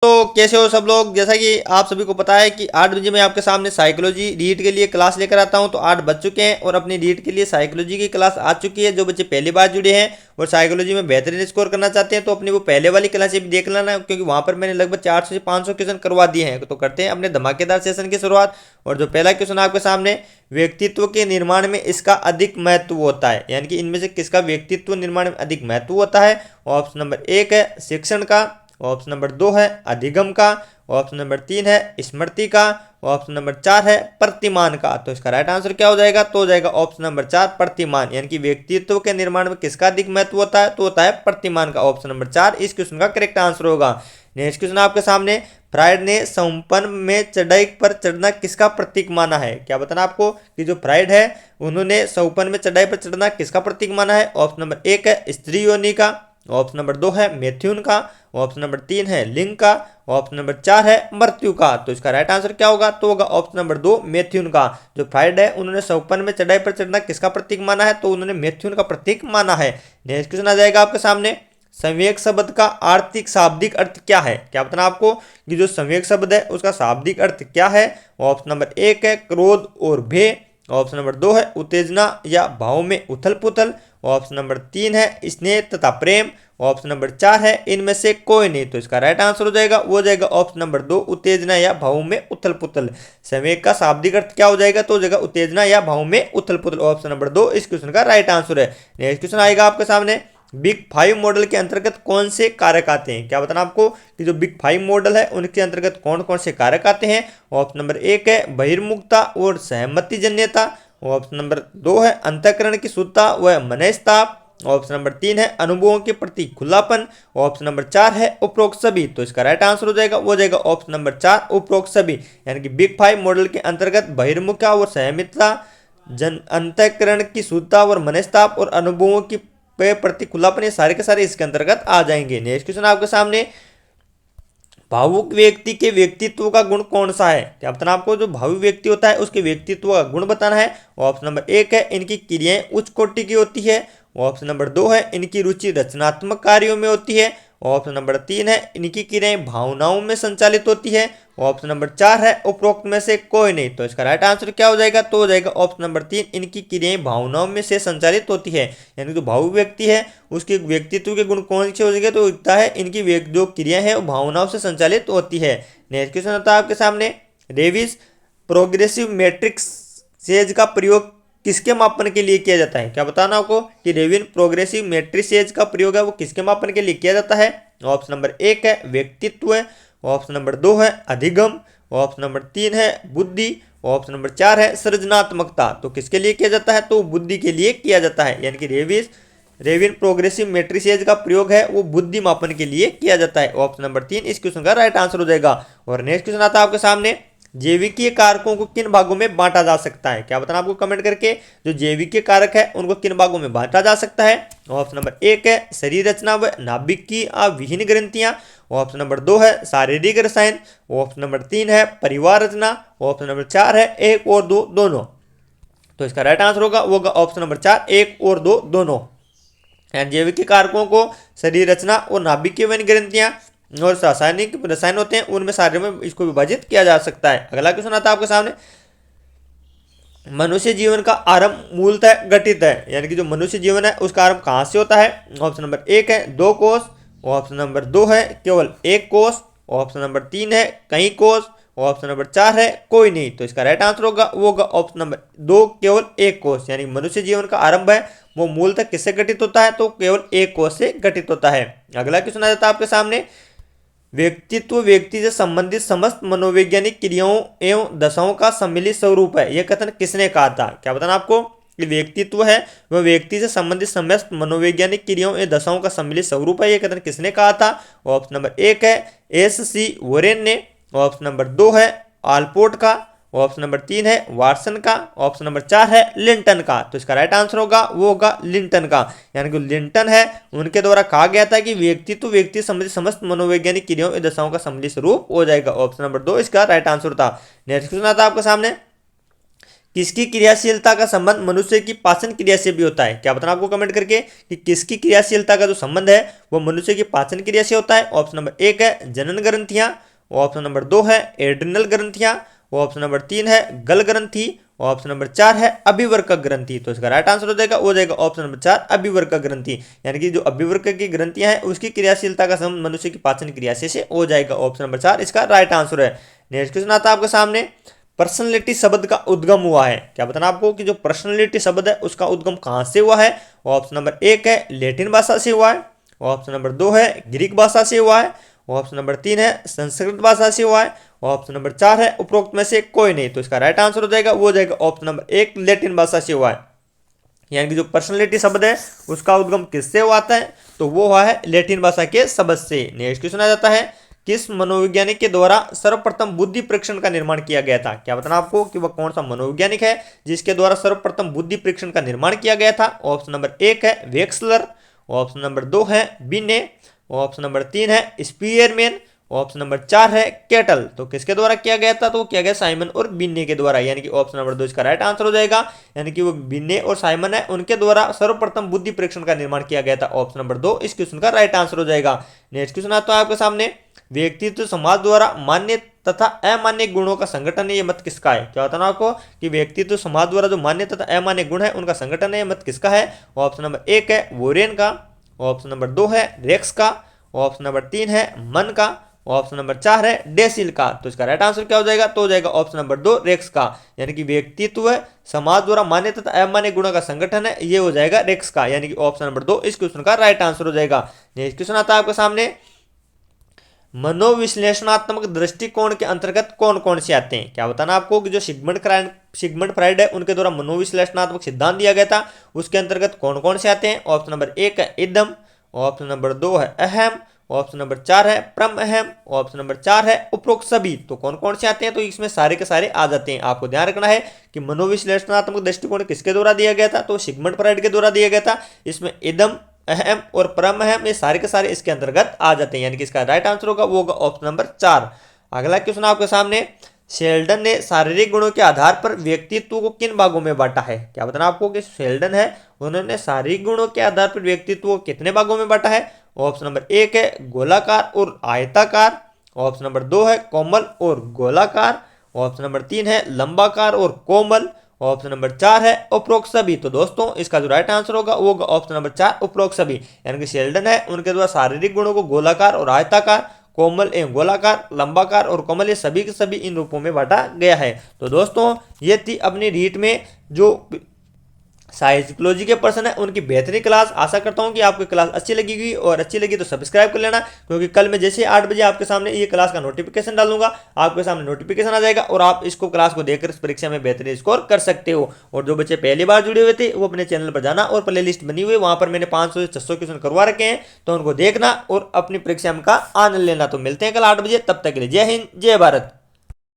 तो कैसे हो सब लोग। जैसा कि आप सभी को पता है कि 8 बजे मैं आपके सामने साइकोलॉजी रीड के लिए क्लास लेकर आता हूं। तो 8 बज चुके हैं और अपनी रीड के लिए साइकोलॉजी की क्लास आ चुकी है। जो बच्चे पहली बार जुड़े हैं और साइकोलॉजी में बेहतरीन स्कोर करना चाहते हैं तो अपनी वो पहले वाली क्लास भी देख लेना, क्योंकि वहां पर मैंने लगभग 400 से 500 क्वेश्चन करवा दिए हैं। तो करते हैं अपने धमाकेदार सेशन की शुरुआत। और जो पहला क्वेश्चन आपके सामने, व्यक्तित्व के निर्माण में इसका अधिक महत्व होता है, यानी कि इनमें से किसका व्यक्तित्व निर्माण में अधिक महत्व होता है। ऑप्शन नंबर 1 है शिक्षण का, ऑप्शन नंबर 2 है अधिगम का, ऑप्शन नंबर 3 है स्मृति का, ऑप्शन नंबर 4 है प्रतिमान का। तो इसका राइट आंसर क्या हो जाएगा, तो हो जाएगा ऑप्शन नंबर 4 प्रतिमान। यानी कि व्यक्तित्व के निर्माण में किसका अधिक महत्व होता है, तो होता है प्रतिमान का। ऑप्शन नंबर 4 इस क्वेश्चन का करेक्ट आंसर होगा। नेक्स्ट क्वेश्चन आपके सामने, फ्रायड ने संपन्न में चढ़ाई पर चढ़ना किसका प्रतीक माना है। क्या बताना आपको कि जो फ्रायड है उन्होंने संपन्न में चढ़ाई पर चढ़ना किसका प्रतीक माना है। ऑप्शन नंबर 1 है स्त्री योनि का, ऑप्शन नंबर 2 है मैथ्यून का, ऑप्शन नंबर 3 है लिंग का, ऑप्शन नंबर 4 है मृत्यु का। तो इसका राइट आंसर क्या होगा, तो होगा ऑप्शन नंबर 2 मैथ्यून का। जो फ्रायड है उन्होंने संपन्न में चढ़ाई पर चढ़ना किसका प्रतीक माना है, तो उन्होंने मैथ्यून का प्रतीक माना है। नेक्स्ट क्वेश्चन आ जाएगा आपके सामने, संवेग शब्द का आर्थिक शाब्दिक अर्थ क्या है। क्या बताना आपको कि जो संवेग शब्द है उसका शाब्दिक अर्थ क्या है। ऑप्शन नंबर 1 है क्रोध और भय, ऑप्शन नंबर 2 है उत्तेजना या भाव में उथल पुथल, ऑप्शन नंबर 3 है स्नेह तथा प्रेम, ऑप्शन नंबर 4 है इनमें से कोई नहीं। तो इसका राइट आंसर हो जाएगा, वो जाएगा ऑप्शन नंबर 2 उत्तेजना या भाव में उथल पुथल। संवेग का शाब्दिक अर्थ क्या हो जाएगा, तो हो जाएगा उत्तेजना या भाव में उथल पुथल। ऑप्शन नंबर 2 इस क्वेश्चन का राइट आंसर है। नेक्स्ट क्वेश्चन आएगा आपके सामने, बिग 5 मॉडल के अंतर्गत कौन से कारक आते हैं। क्या बताना आपको कि जो बिग 5 मॉडल है उनके अंतर्गत कौन कौन से कारक आते हैं। ऑप्शन नंबर 1 है बहिर्मुखता और सहमति जन्यता, ऑप्शन नंबर 2 है अंतःकरण की शुद्धता व मनस्ताप, ऑप्शन नंबर 3 है अनुभवों के प्रति खुलापन, ऑप्शन नंबर 4 है उपरोक्त सभी। तो इसका राइट आंसर हो जाएगा, वो जाएगा ऑप्शन नंबर 4 उपरोक्त सभी। यानी कि बिग 5 मॉडल के अंतर्गत बहिर्मुखता और सहमति, अंतःकरण की शुद्धता और मनस्ताप और अनुभवों की प्रति खुलापन, ये सारे के सारे इसके अंतर्गत आ जाएंगे। नेक्स्ट क्वेश्चन आपके सामने, भावुक व्यक्ति के व्यक्तित्व का गुण कौन सा है। क्या बताना आपको, जो भावुक व्यक्ति होता है उसके व्यक्तित्व का गुण बताना है। ऑप्शन नंबर 1 है इनकी क्रियाएं उच्च कोटि की होती है, ऑप्शन नंबर 2 है इनकी रुचि रचनात्मक कार्यों में होती है, ऑप्शन नंबर 3 है इनकी क्रियाएं भावनाओं में संचालित होती है, ऑप्शन नंबर 4 है उपरोक्त में से कोई नहीं। तो इसका राइट आंसर क्या हो जाएगा, तो हो जाएगा ऑप्शन नंबर 3 इनकी क्रियाएं भावनाओं में से संचालित होती है। यानी जो भावुक व्यक्ति है उसके व्यक्तित्व के गुण कौन से हो जाएंगे, तो होता है इनकी जो क्रियाएं है वो भावनाओं से संचालित होती है। नेक्स्ट क्वेश्चन होता है आपके सामने, रेविस प्रोग्रेसिव मैट्रिक्स सेज का प्रयोग किसके मापन के लिए किया जाता है। क्या बताना आपको कि रेविन प्रोग्रेसिव मैट्रिसेज का प्रयोग है वो किसके मापन के लिए किया जाता है। ऑप्शन नंबर 1 है व्यक्तित्व, ऑप्शन नंबर 2 है अधिगम, ऑप्शन नंबर 3 है बुद्धि, ऑप्शन नंबर 4 है सृजनात्मकता। तो किसके लिए किया जाता है, तो बुद्धि के लिए किया जाता है। यानी कि रेविन प्रोग्रेसिव मैट्रिसेज का प्रयोग है वो बुद्धि मापन के लिए किया जाता है। ऑप्शन नंबर 3 इस क्वेश्चन का राइट आंसर हो जाएगा। और नेक्स्ट क्वेश्चन आता है आपके सामने, जैविकीय कारकों को किन भागों में बांटा जा सकता है। क्या बताना आपको कमेंट करके, जो जैविकीय कारक है उनको किन भागों में बांटा जा सकता है। ऑप्शन नंबर 1 है शरीर रचना व नाभिकीय विहीन ग्रंथियां, ऑप्शन नंबर 2 है शारीरिक रसायन, ऑप्शन नंबर 3 है परिवार रचना, ऑप्शन नंबर 4 है 1 और 2 दोनों। तो इसका राइट आंसर होगा वो ऑप्शन नंबर 4 1 और 2 दोनों। जैविकीय कारकों को शरीर रचना और नाभिकीय वहीन ग्रंथियां और रासायनिक रसायन होते हैं उनमें सारे में इसको विभाजित किया जा सकता है। अगला क्वेश्चन आता है आपके सामने, मनुष्य जीवन का आरंभ मूलतः घटित है। यानी कि जो मनुष्य जीवन है उसका आरंभ कहाँ से होता है। ऑप्शन नंबर 1 है 2 कोष, ऑप्शन नंबर 2 है केवल 1 कोष, ऑप्शन नंबर 3 है कई कोष, ऑप्शन नंबर 4 है कोई नहीं। तो इसका राइट आंसर होगा वो होगा ऑप्शन नंबर 2 केवल 1 कोष। यानी मनुष्य जीवन का आरंभ है वो मूलतः किससे घटित होता है, तो केवल 1 कोष से घटित होता है। अगला क्वेश्चन आ जाता है आपके सामने, व्यक्तित्व व्यक्ति से संबंधित समस्त मनोवैज्ञानिक क्रियाओं एवं दशाओं का सम्मिलित स्वरूप है, यह कथन किसने कहा था। क्या बताना आपको कि व्यक्तित्व है वह व्यक्ति से संबंधित समस्त मनोवैज्ञानिक क्रियाओं एवं दशाओं का सम्मिलित स्वरूप है, यह कथन किसने कहा था। ऑप्शन नंबर 1 है S.C. वोरेन ने, ऑप्शन नंबर 2 है आल्पोर्ट का, ऑप्शन नंबर 3 है वाटसन का, ऑप्शन नंबर 4 है लिंटन का। तो इसका राइट आंसर होगा वो होगा लिंटन का। यानी कि लिंटन है उनके द्वारा कहा गया था कि व्यक्तित्व व्यक्ति संबंधित समस्त मनोवैज्ञानिक क्रियाओं एवं दशाओं का सम्मिलित स्वरूप हो जाएगा। ऑप्शन नंबर 2 इसका राइट आंसर था। नेक्स्ट क्वेश्चन आता है आपके सामने, किसकी क्रियाशीलता का संबंध मनुष्य की पाचन क्रिया से भी होता है? क्या बताना आपको कमेंट करके कि किसकी क्रियाशीलता का जो संबंध है वो मनुष्य की पाचन क्रिया से होता है। ऑप्शन नंबर 1 है जनन ग्रंथियां, ऑप्शन नंबर 2 है एड्रिनल ग्रंथियां, ऑप्शन नंबर 3 है गल ग्रंथि, ऑप्शन नंबर 4 है अभिवर्क ग्रंथि। तो इसका राइट आंसर हो जाएगा ऑप्शन नंबर 4 अभिवर्क ग्रंथि, यानी कि जो अभिवर्क की ग्रंथियां हैं उसकी क्रियाशीलता का संबंध मनुष्य की पाचन क्रिया से हो जाएगा। ऑप्शन नंबर 4 इसका राइट आंसर है। नेक्स्ट क्वेश्चन आता है आपके सामने, पर्सनैलिटी शब्द का उद्गम हुआ है। क्या बताना आपको कि जो पर्सनैलिटी शब्द है उसका उद्गम कहां से हुआ है? ऑप्शन नंबर 1 है लैटिन भाषा से हुआ है, ऑप्शन नंबर 2 है ग्रीक भाषा से हुआ है, ऑप्शन नंबर 3 है संस्कृत भाषा से हुआ है, ऑप्शन नंबर 4 है उपरोक्त में से कोई नहीं। तो इसका राइट आंसर हो जाएगा ऑप्शन नंबर 1 लैटिन भाषा से हुआ है। यानी कि जो पर्सनैलिटी शब्द है उसका उद्गम किससे हुआ है? तो वो हुआ है लैटिन भाषा के शब्द से। नेक्स्ट क्वेश्चन आ जाता है, किस मनोवैज्ञानिक के द्वारा सर्वप्रथम बुद्धि परीक्षण का निर्माण किया गया था? क्या बताना आपको कि वह कौन सा मनोवैज्ञानिक है जिसके द्वारा सर्वप्रथम बुद्धि परीक्षण का निर्माण किया गया था? ऑप्शन नंबर 1 है वेक्सलर, ऑप्शन नंबर 2 है बिने, ऑप्शन नंबर 3 है स्पीयरमैन, ऑप्शन नंबर 4 है केटल। तो किसके द्वारा किया गया था? तो वो किया गया साइमन और बिन्ने के द्वारा, यानी कि ऑप्शन नंबर 2 इसका राइट आंसर हो जाएगा। यानी कि वो बिन्ने और साइमन है उनके द्वारा सर्वप्रथम बुद्धि परीक्षण का निर्माण किया गया था। ऑप्शन नंबर 2 इस क्वेश्चन का राइट आंसर हो जाएगा। नेक्स्ट क्वेश्चन आता है आपके सामने, व्यक्तित्व समाज द्वारा मान्य तथा अमान्य गुणों का संगठन है, ये मत किसका है? क्या बताना आपको कि व्यक्तित्व समाज द्वारा जो मान्य तथा अमान्य गुण है उनका संगठन है, ये मत किसका है? ऑप्शन नंबर 1 है वोरेन का, ऑप्शन नंबर 2 है रेक्स का, ऑप्शन नंबर 3 है मन का, ऑप्शन नंबर 4 है डेसिल का। तो इसका राइट आंसर क्या हो जाएगा? तो हो जाएगा ऑप्शन नंबर 2 रेक्स का। यानी कि व्यक्तित्व समाज द्वारा मान्य तथा अमान्य गुणों का संगठन है, ये हो जाएगा रेक्स का, यानी कि ऑप्शन नंबर 2 इस क्वेश्चन का राइट आंसर हो जाएगा। नेक्स्ट क्वेश्चन आता है आपके सामने, मनोविश्लेषणात्मक दृष्टिकोण के अंतर्गत कौन कौन से आते हैं? क्या बताना आपको कि जो सिगमंड फ्राइड है उनके द्वारा मनोविश्लेषणात्मक सिद्धांत दिया गया था उसके अंतर्गत कौन कौन से आते हैं? ऑप्शन नंबर 1 है इदम, ऑप्शन नंबर 2 है अहम, ऑप्शन नंबर 4 है प्रम अहम, ऑप्शन नंबर 4 है उपरोक्त सभी। तो कौन कौन से आते हैं? तो इसमें सारे के सारे आ जाते हैं। आपको ध्यान रखना है कि मनोविश्लेषणात्मक दृष्टिकोण किसके द्वारा दिया गया था? तो सिगमंड फ्राइड के द्वारा दिया गया था। इसमें इदम, अहम और परम अहम ये सारे के सारे इसके अंतर्गत आ जाते हैं, यानी कि इसका राइट आंसर होगा वो होगा ऑप्शन नंबर 4। अगला क्वेश्चन आपके सामने, शेल्डन ने शारीरिक गुणों के आधार पर व्यक्तित्व को किन भागों में बांटा है? क्या बताना आपको कि शेल्डन है उन्होंने शारीरिक गुणों के आधार पर व्यक्तित्व को कितने भागों में बांटा है? ऑप्शन नंबर 1 है गोलाकार और आयताकार, ऑप्शन नंबर 2 है कोमल और गोलाकार, ऑप्शन नंबर 3 है लंबाकार और कोमल, ऑप्शन नंबर 4 है उपरोक्त सभी। तो दोस्तों इसका जो राइट आंसर होगा वो होगा ऑप्शन नंबर 4 उपरोक्त सभी। यानी कि शेल्डन है उनके द्वारा शारीरिक गुणों को गोलाकार और आयताकार, कोमल एवं गोलाकार, लंबाकार और कोमल ये सभी के सभी इन रूपों में बांटा गया है। तो दोस्तों ये थी अपनी रीट में जो साइकोलॉजी के पर्सन है उनकी बेहतरीन क्लास। आशा करता हूं कि आपको क्लास अच्छी लगी होगी, और अच्छी लगी तो सब्सक्राइब कर लेना, क्योंकि कल मैं जैसे 8 बजे आपके सामने ये क्लास का नोटिफिकेशन डालूंगा, आपके सामने नोटिफिकेशन आ जाएगा और आप इसको क्लास को देखकर इस परीक्षा में बेहतरीन स्कोर कर सकते हो। और जो बच्चे पहली बार जुड़े हुए थे वो अपने चैनल पर जाना और प्ले लिस्ट बनी हुई है, वहां पर मैंने 500 से 600 क्वेश्चन करवा रखे हैं, तो उनको देखना और अपनी परीक्षा का आनंद लेना। तो मिलते हैं कल 8 बजे, तब तक के लिए जय हिंद जय भारत।